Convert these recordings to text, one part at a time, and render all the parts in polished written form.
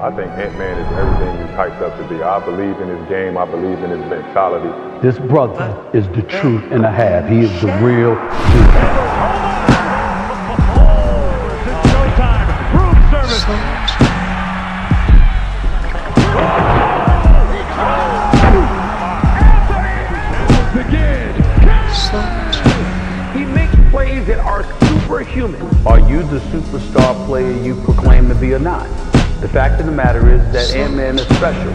I think Ant-Man is everything he's hyped up to be. I believe in his game. I believe in his mentality. This brother is the truth and a half. He is the real deal. It's showtime. Room service. He makes plays that are superhuman. Are you the superstar player you proclaim to be or not? The fact of the matter is that Ant-Man is special.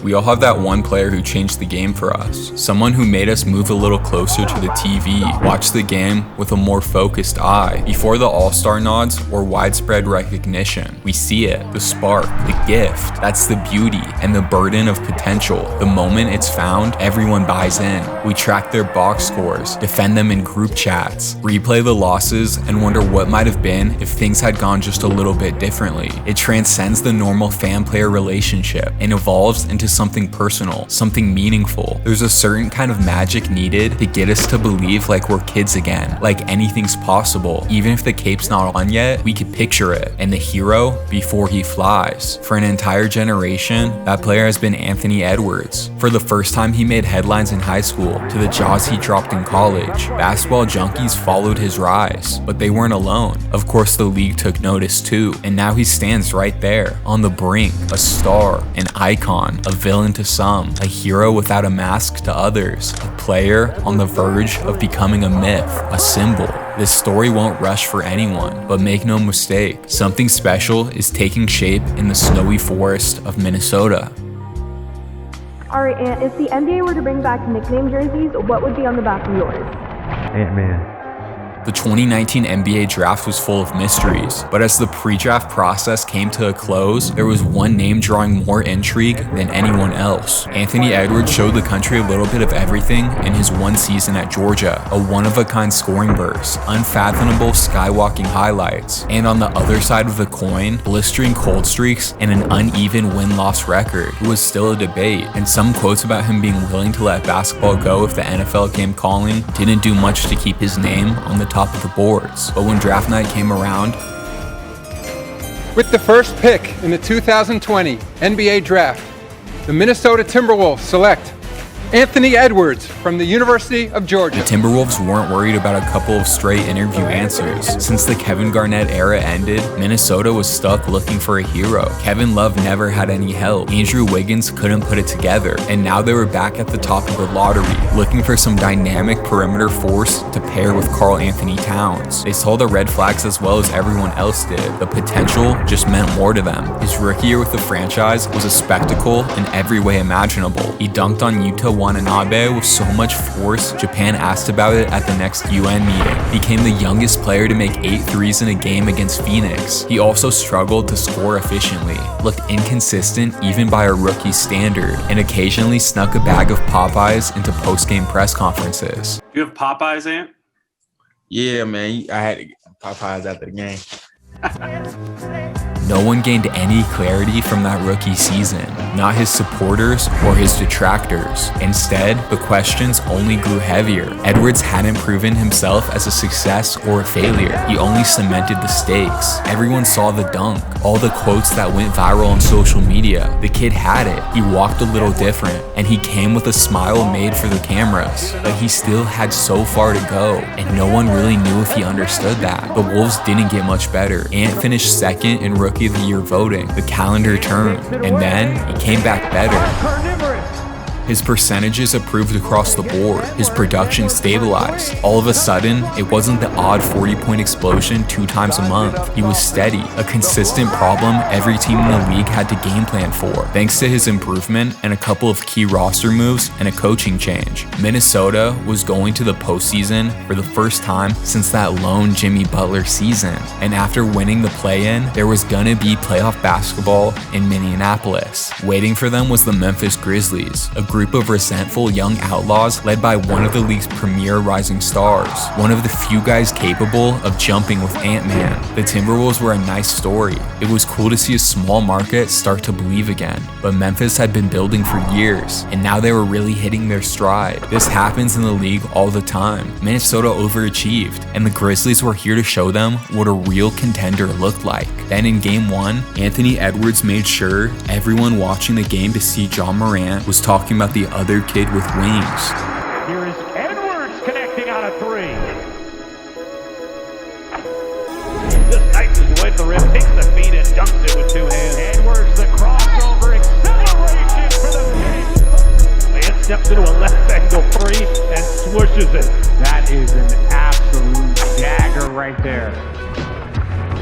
We all have that one player who changed the game for us. Someone who made us move a little closer to the TV, watch the game with a more focused eye. Before the all-star nods or widespread recognition, we see it, the spark, the gift. That's the beauty and the burden of potential. The moment it's found, everyone buys in. We track their box scores, defend them in group chats, replay the losses, and wonder what might have been if things had gone just a little bit differently. It transcends the normal fan-player relationship and evolves into something personal, something meaningful. There's a certain kind of magic needed to get us to believe like we're kids again, like anything's possible. Even if the cape's not on yet, we could picture it. And the hero before he flies. For an entire generation, that player has been Anthony Edwards. For the first time he made headlines in high school, to the jaws he dropped in college. Basketball junkies followed his rise, but they weren't alone. Of course, the league took notice too, and now he stands right there, on the brink, a star, an icon, a villain to some, a hero without a mask to others, a player on the verge of becoming a myth, a symbol. This story won't rush for anyone, but make no mistake, something special is taking shape in the snowy forest of Minnesota. Alright, Ant, if the NBA were to bring back nickname jerseys, what would be on the back of yours? Ant-Man. The 2019 NBA draft was full of mysteries, but as the pre-draft process came to a close, there was one name drawing more intrigue than anyone else. Anthony Edwards showed the country a little bit of everything in his one season at Georgia, a one-of-a-kind scoring burst, unfathomable skywalking highlights, and on the other side of the coin, blistering cold streaks and an uneven win-loss record. It was still a debate, and some quotes about him being willing to let basketball go if the NFL came calling didn't do much to keep his name on the top of the boards. But when draft night came around, with the first pick in the 2020 NBA Draft, the Minnesota Timberwolves select Anthony Edwards from the University of Georgia. The Timberwolves weren't worried about a couple of stray interview answers. Since the Kevin Garnett era ended, Minnesota was stuck looking for a hero. Kevin Love never had any help. Andrew Wiggins couldn't put it together. And now they were back at the top of the lottery, looking for some dynamic perimeter force to pair with Karl Anthony Towns. They saw the red flags as well as everyone else did. The potential just meant more to them. His rookie year with the franchise was a spectacle in every way imaginable. He dunked on Yuta Watanabe with so much force, Japan asked about it at the next UN meeting. Became the youngest player to make 8 threes in a game against Phoenix. He also struggled to score efficiently, looked inconsistent even by a rookie standard, and occasionally snuck a bag of Popeyes into post-game press conferences. You have Popeyes, Ant? Yeah, man. I had Popeyes after the game. No one gained any clarity from that rookie season, not his supporters or his detractors. Instead, the questions only grew heavier. Edwards hadn't proven himself as a success or a failure. He only cemented the stakes. Everyone saw the dunk, all the quotes that went viral on social media. The kid had it. He walked a little different, and he came with a smile made for the cameras. But he still had so far to go, and no one really knew if he understood that. The Wolves didn't get much better. Ant finished second in Rookie of the Year voting. The calendar turned, and then he came back better. His percentages improved across the board. His production stabilized. All of a sudden, it wasn't the odd 40-point explosion 2 times a month. He was steady, a consistent problem every team in the league had to game plan for. Thanks to his improvement and a couple of key roster moves and a coaching change, Minnesota was going to the postseason for the first time since that lone Jimmy Butler season. And after winning the play-in, there was gonna be playoff basketball in Minneapolis. Waiting for them was the Memphis Grizzlies, a group of resentful young outlaws led by one of the league's premier rising stars, one of the few guys capable of jumping with Ant-Man. The Timberwolves were a nice story. It was cool to see a small market start to believe again, but Memphis had been building for years, and now they were really hitting their stride. This happens in the league all the time. Minnesota overachieved, and the Grizzlies were here to show them what a real contender looked like. Then in Game 1, Anthony Edwards made sure everyone watching the game to see John Morant was talking about the other kid with wings. Here is Edwards connecting on a three. Just ices away the rim, takes the feed and dunks it with two hands. Edwards, the crossover, acceleration for the game. Man steps into a left angle three and swooshes it. That is an absolute dagger right there.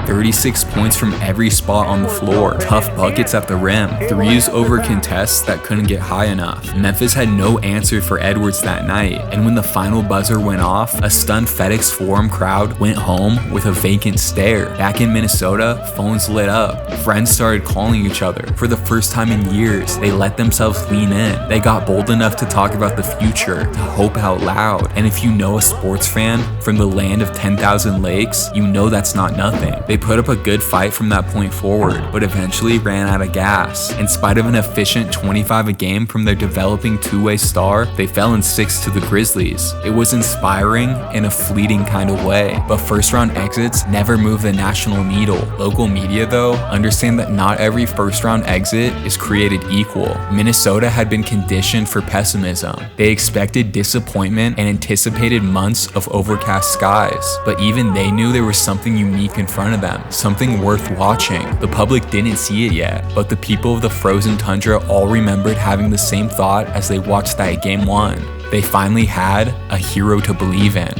36 points from every spot on the floor, tough buckets at the rim, threes over contests that couldn't get high enough. Memphis had no answer for Edwards that night, and when the final buzzer went off, a stunned FedEx Forum crowd went home with a vacant stare. Back in Minnesota, phones lit up. Friends started calling each other. For the first time in years, they let themselves lean in. They got bold enough to talk about the future, to hope out loud. And if you know a sports fan from the land of 10,000 lakes, you know that's not nothing. They put up a good fight from that point forward, but eventually ran out of gas. In spite of an efficient 25 a game from their developing two-way star, they fell in 6 to the Grizzlies. It was inspiring in a fleeting kind of way, but first-round exits never move the national needle. Local media, though, understand that not every first-round exit is created equal. Minnesota had been conditioned for pessimism. They expected disappointment and anticipated months of overcast skies, but even they knew there was something unique in front of them, something worth watching. The public didn't see it yet, but the people of the frozen tundra all remembered having the same thought as they watched that Game 1. They finally had a hero to believe in.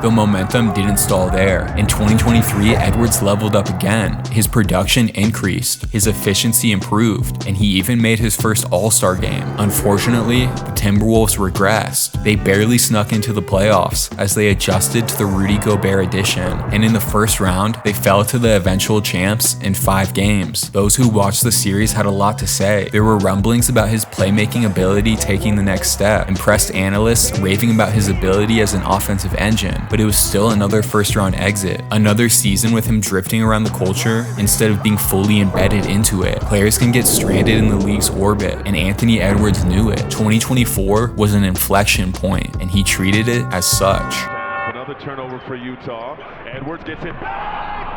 The momentum didn't stall there. In 2023, Edwards leveled up again. His production increased, his efficiency improved, and he even made his first All-Star game. Unfortunately, the Timberwolves regressed. They barely snuck into the playoffs as they adjusted to the Rudy Gobert addition, and in the first round, they fell to the eventual champs in 5 games. Those who watched the series had a lot to say. There were rumblings about his playmaking ability taking the next step, impressed analysts raving about his ability as an offensive engine, but it was still another first-round exit. Another season with him drifting around the culture instead of being fully embedded into it. Players can get stranded in the league's orbit, and Anthony Edwards knew it. 2024 was an inflection point, and he treated it as such. Another turnover for Utah. Edwards gets it back.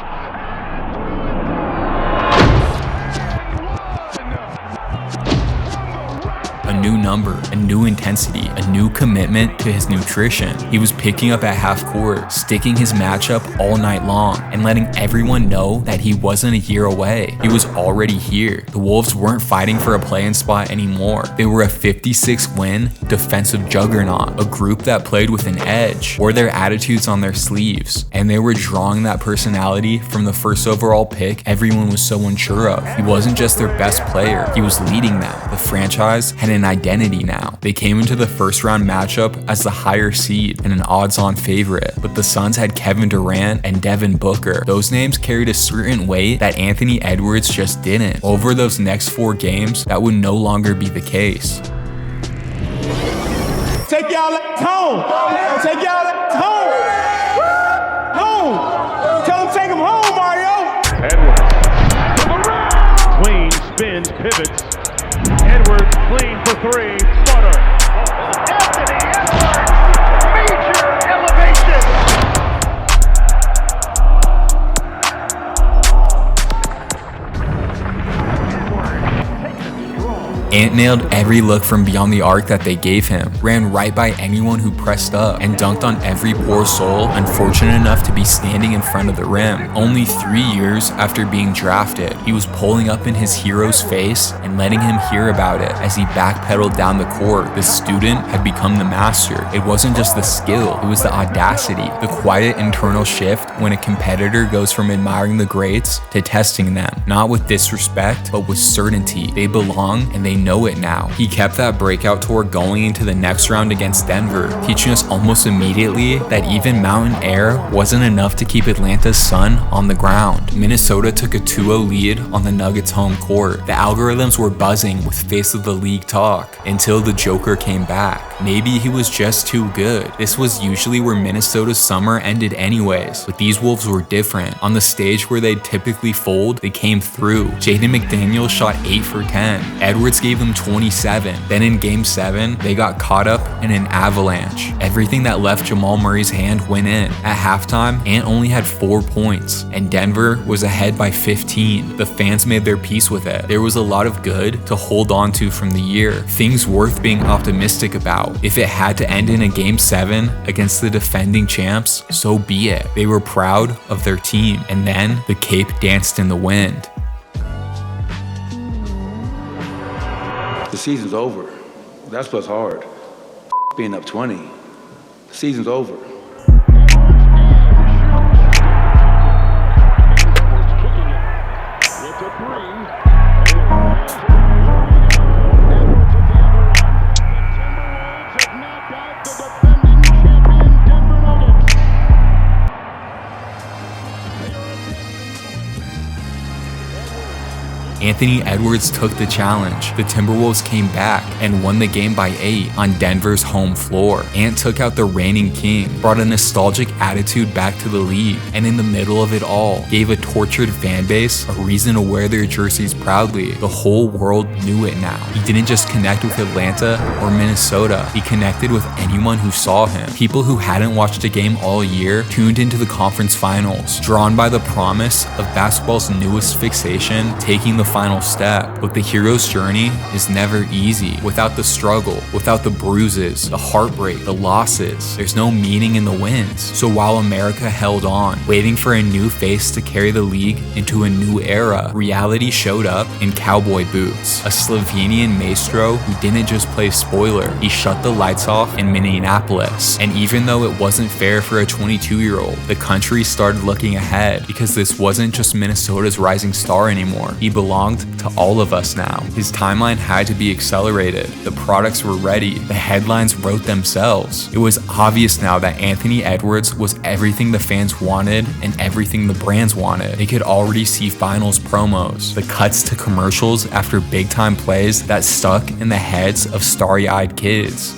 A new number, a new intensity, a new commitment to his nutrition. He was picking up at half court, sticking his matchup all night long, and letting everyone know that he wasn't a year away. He was already here. The Wolves weren't fighting for a play-in spot anymore. They were a 56-win defensive juggernaut, a group that played with an edge, wore their attitudes on their sleeves, and they were drawing that personality from the first overall pick everyone was so unsure of. He wasn't just their best player, he was leading them. The franchise had an identity now. They came into the first round matchup as the higher seed and an odds-on favorite, but the Suns had Kevin Durant and Devin Booker. Those names carried a certain weight that Anthony Edwards just didn't. Over those next 4 games, that would no longer be the case. Take y'all home. Take y'all home. Home. Tell them take them home, Mario. Edwards. Clean, spins, pivots. Edwards clean for 3. Stutter. Anthony Edwards. Major elevation. Ant nailed every look from beyond the arc that they gave him, ran right by anyone who pressed up, and dunked on every poor soul unfortunate enough to be standing in front of the rim. Only 3 years after being drafted, he was pulling up in his hero's face and letting him hear about it as he backpedaled down the court. The student had become the master. It wasn't just the skill, it was the audacity, the quiet internal shift when a competitor goes from admiring the greats to testing them, not with disrespect, but with certainty. They belong and they know it now. He kept that breakout tour going into the next round against Denver, teaching us almost immediately that even mountain air wasn't enough to keep Atlanta's sun on the ground. Minnesota took a 2-0 lead on the Nuggets home court. The algorithms were buzzing with face of the league talk until the Joker came back. Maybe he was just too good. This was usually where Minnesota's summer ended anyways, but these Wolves were different. On the stage where they'd typically fold, they came through. Jaden McDaniels shot 8 for 10. Edwards gave them 27. Then in Game 7, they got caught up in an avalanche. Everything that left Jamal Murray's hand went in. At halftime, Ant only had 4 points, and Denver was ahead by 15. The fans made their peace with it. There was a lot of good to hold on to from the year, things worth being optimistic about. If it had to end in a Game 7 against the defending champs, so be it. They were proud of their team, and then the cape danced in the wind. The season's over. That's what's hard. Being up 20. The season's over. Anthony Edwards took the challenge. The Timberwolves came back and won the game by 8 on Denver's home floor. Ant took out the reigning king, brought a nostalgic attitude back to the league, and in the middle of it all, gave a tortured fan base a reason to wear their jerseys proudly. The whole world knew it now. He didn't just connect with Atlanta or Minnesota, he connected with anyone who saw him. People who hadn't watched a game all year tuned into the conference finals, drawn by the promise of basketball's newest fixation, taking the final step. But the hero's journey is never easy. Without the struggle, without the bruises, the heartbreak, the losses, there's no meaning in the wins. So while America held on, waiting for a new face to carry the league into a new era, reality showed up in cowboy boots. A Slovenian maestro who didn't just play spoiler, he shut the lights off in Minneapolis. And even though it wasn't fair for a 22-year-old, the country started looking ahead, because this wasn't just Minnesota's rising star anymore. He belonged to all of us now. His timeline had to be accelerated. The products were ready. The headlines wrote themselves. It was obvious now that Anthony Edwards was everything the fans wanted and everything the brands wanted. They could already see finals promos, the cuts to commercials after big time plays that stuck in the heads of starry-eyed kids.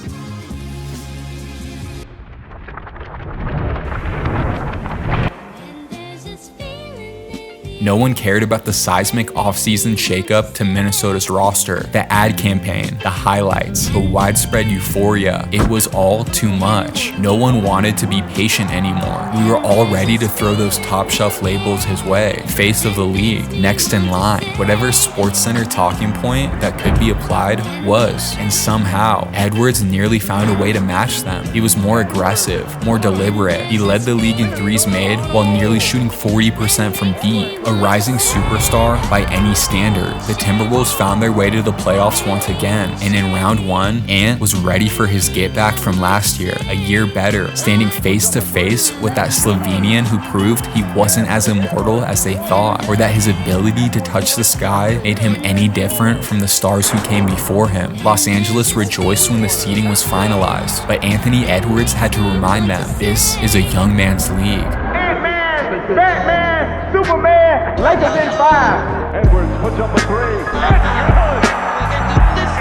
No one cared about the seismic offseason shakeup to Minnesota's roster, the ad campaign, the highlights, the widespread euphoria. It was all too much. No one wanted to be patient anymore. We were all ready to throw those top shelf labels his way. Face of the league, next in line. Whatever SportsCenter talking point that could be applied was. And somehow, Edwards nearly found a way to match them. He was more aggressive, more deliberate. He led the league in threes made while nearly shooting 40% from deep. A rising superstar by any standard. The Timberwolves found their way to the playoffs once again, and in round 1, Ant was ready for his get back from last year, a year better, standing face to face with that Slovenian who proved he wasn't as immortal as they thought, or that his ability to touch the sky made him any different from the stars who came before him. Los Angeles rejoiced when the seeding was finalized, but Anthony Edwards had to remind them, this is a young man's league. Ant-Man, Batman, Superman, Lakers in 5. Edwards puts up a 3.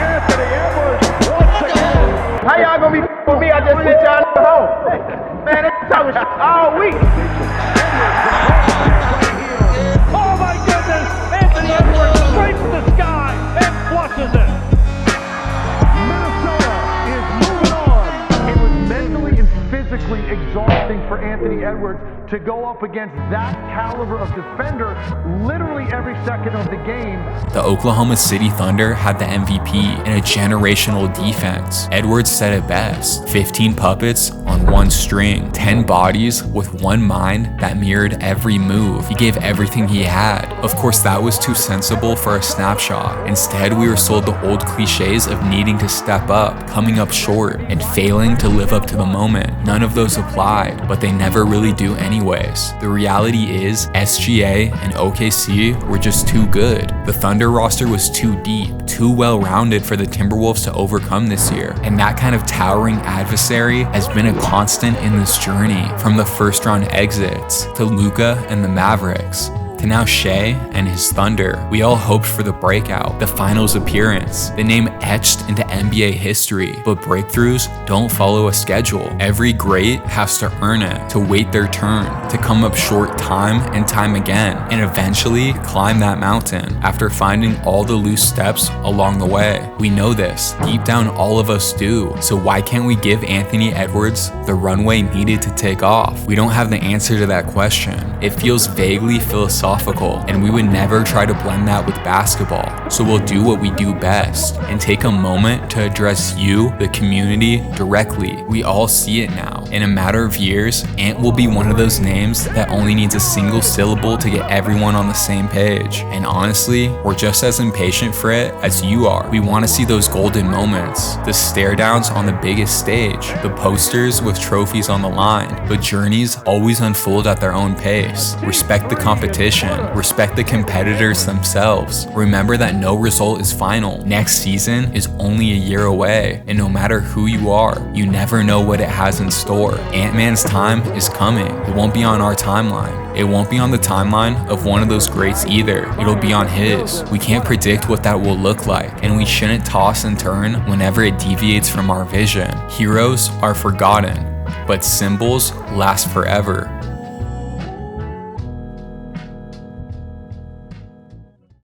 Anthony Edwards once again. How y'all gonna be with me? I just sent y'all home. Man, that's talking shit all week. Oh my goodness! Anthony Edwards scrapes the sky and flushes it. Minnesota is moving on. It was mentally and physically exhausting for Anthony Edwards to go up against that caliber of defender literally every second of the game. The Oklahoma City Thunder had the MVP in a generational defense. Edwards said it best: 15 puppets on one string, 10 bodies with one mind that mirrored every move. He gave everything he had. Of course, that was too sensible for a snapshot. Instead, we were sold the old cliches of needing to step up, coming up short, and failing to live up to the moment. None of those applied, but they never really do anyways. us. The reality is, SGA and OKC were just too good. The Thunder roster was too deep, too well-rounded for the Timberwolves to overcome this year. And that kind of towering adversary has been a constant in this journey, from the first-round exits to Luka and the Mavericks, to now Shea and his Thunder. We all hoped for the breakout, the finals appearance, the name etched into NBA history. But breakthroughs don't follow a schedule. Every great has to earn it, to wait their turn, to come up short time and time again, and eventually climb that mountain after finding all the loose steps along the way. We know this. Deep down, all of us do. So why can't we give Anthony Edwards the runway needed to take off? We don't have the answer to that question. It feels vaguely philosophical, and we would never try to blend that with basketball. So we'll do what we do best and take a moment to address you, the community, directly. We all see it now. In a matter of years, Ant will be one of those names that only needs a single syllable to get everyone on the same page. And honestly, we're just as impatient for it as you are. We want to see those golden moments, the stare downs on the biggest stage, the posters with trophies on the line. But journeys always unfold at their own pace. Respect the competition. Respect the competitors themselves. Remember that no result is final. Next season is only a year away, and no matter who you are, you never know what it has in store. Ant-Man's time is coming. It won't be on our timeline. It won't be on the timeline of one of those greats either. It'll be on his. We can't predict what that will look like, and we shouldn't toss and turn whenever it deviates from our vision. Heroes are forgotten, but symbols last forever.